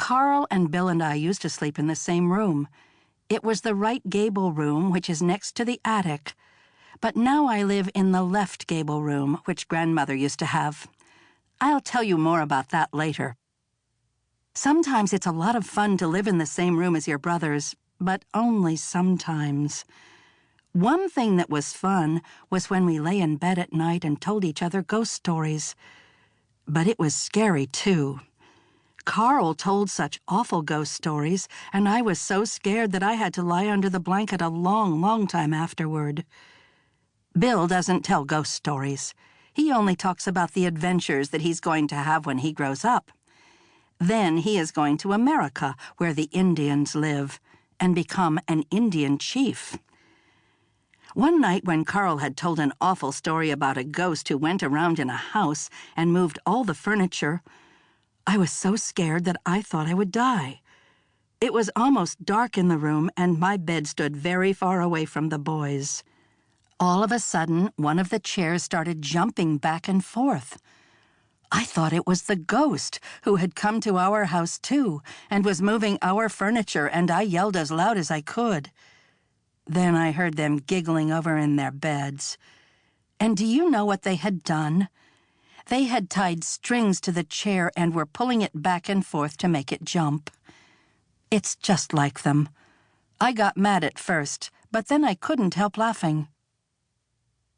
Karl and Bill and I used to sleep in the same room. It was the right gable room, which is next to the attic. But now I live in the left gable room, which Grandmother used to have. I'll tell you more about that later. Sometimes it's a lot of fun to live in the same room as your brothers, but only sometimes. One thing that was fun was when we lay in bed at night and told each other ghost stories. But it was scary, too. Karl told such awful ghost stories, and I was so scared that I had to lie under the blanket a long, long time afterward. Bill doesn't tell ghost stories. He only talks about the adventures that he's going to have when he grows up. Then he is going to America, where the Indians live, and become an Indian chief. One night when Karl had told an awful story about a ghost who went around in a house and moved all the furniture, I was so scared that I thought I would die. It was almost dark in the room, and my bed stood very far away from the boys. All of a sudden, one of the chairs started jumping back and forth. I thought it was the ghost, who had come to our house too, and was moving our furniture, and I yelled as loud as I could. Then I heard them giggling over in their beds. And do you know what they had done? They had tied strings to the chair and were pulling it back and forth to make it jump. It's just like them. I got mad at first, but then I couldn't help laughing.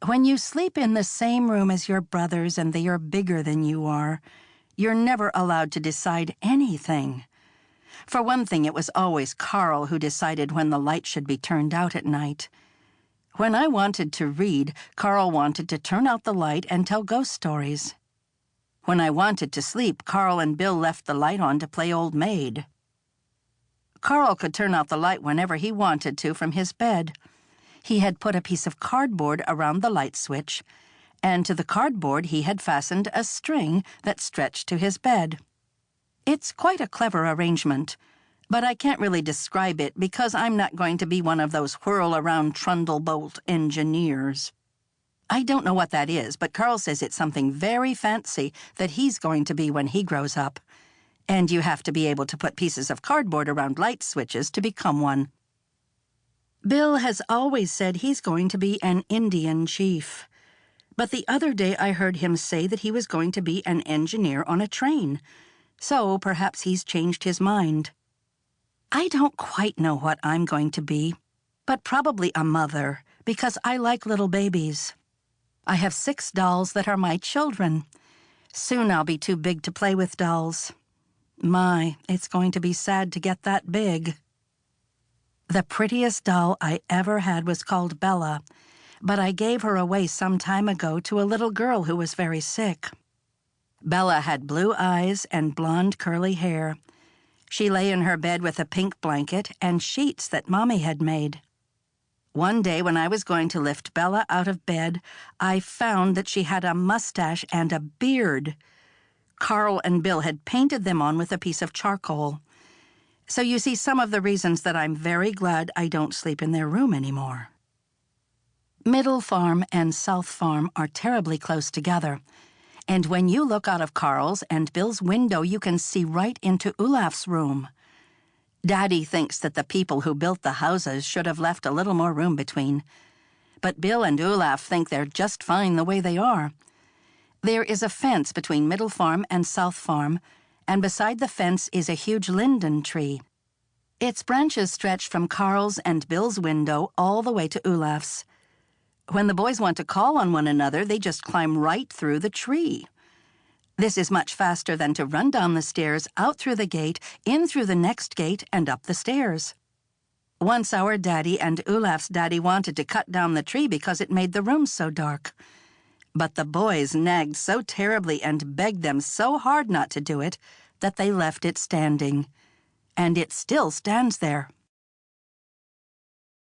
When you sleep in the same room as your brothers and they are bigger than you are, you're never allowed to decide anything. For one thing, it was always Karl who decided when the light should be turned out at night. When I wanted to read, Karl wanted to turn out the light and tell ghost stories. When I wanted to sleep, Karl and Bill left the light on to play old maid. Karl could turn out the light whenever he wanted to from his bed. He had put a piece of cardboard around the light switch, and to the cardboard he had fastened a string that stretched to his bed. It's quite a clever arrangement, but I can't really describe it because I'm not going to be one of those whirl-around trundle-bolt engineers. I don't know what that is, but Karl says it's something very fancy that he's going to be when he grows up. And you have to be able to put pieces of cardboard around light switches to become one. Bill has always said he's going to be an Indian chief. But the other day I heard him say that he was going to be an engineer on a train. So perhaps he's changed his mind. I don't quite know what I'm going to be, but probably a mother, because I like little babies. I have 6 dolls that are my children. Soon I'll be too big to play with dolls. My, it's going to be sad to get that big. The prettiest doll I ever had was called Bella, but I gave her away some time ago to a little girl who was very sick. Bella had blue eyes and blonde curly hair. She lay in her bed with a pink blanket and sheets that Mommy had made. One day when I was going to lift Bella out of bed, I found that she had a mustache and a beard. Karl and Bill had painted them on with a piece of charcoal. So you see some of the reasons that I'm very glad I don't sleep in their room anymore. Middle Farm and South Farm are terribly close together, and when you look out of Karl's and Bill's window, you can see right into Olaf's room. Daddy thinks that the people who built the houses should have left a little more room between. But Bill and Olaf think they're just fine the way they are. There is a fence between Middle Farm and South Farm, and beside the fence is a huge linden tree. Its branches stretch from Karl's and Bill's window all the way to Olaf's. When the boys want to call on one another, they just climb right through the tree. This is much faster than to run down the stairs, out through the gate, in through the next gate, and up the stairs. Once our daddy and Olaf's daddy wanted to cut down the tree because it made the room so dark. But the boys nagged so terribly and begged them so hard not to do it that they left it standing. And it still stands there.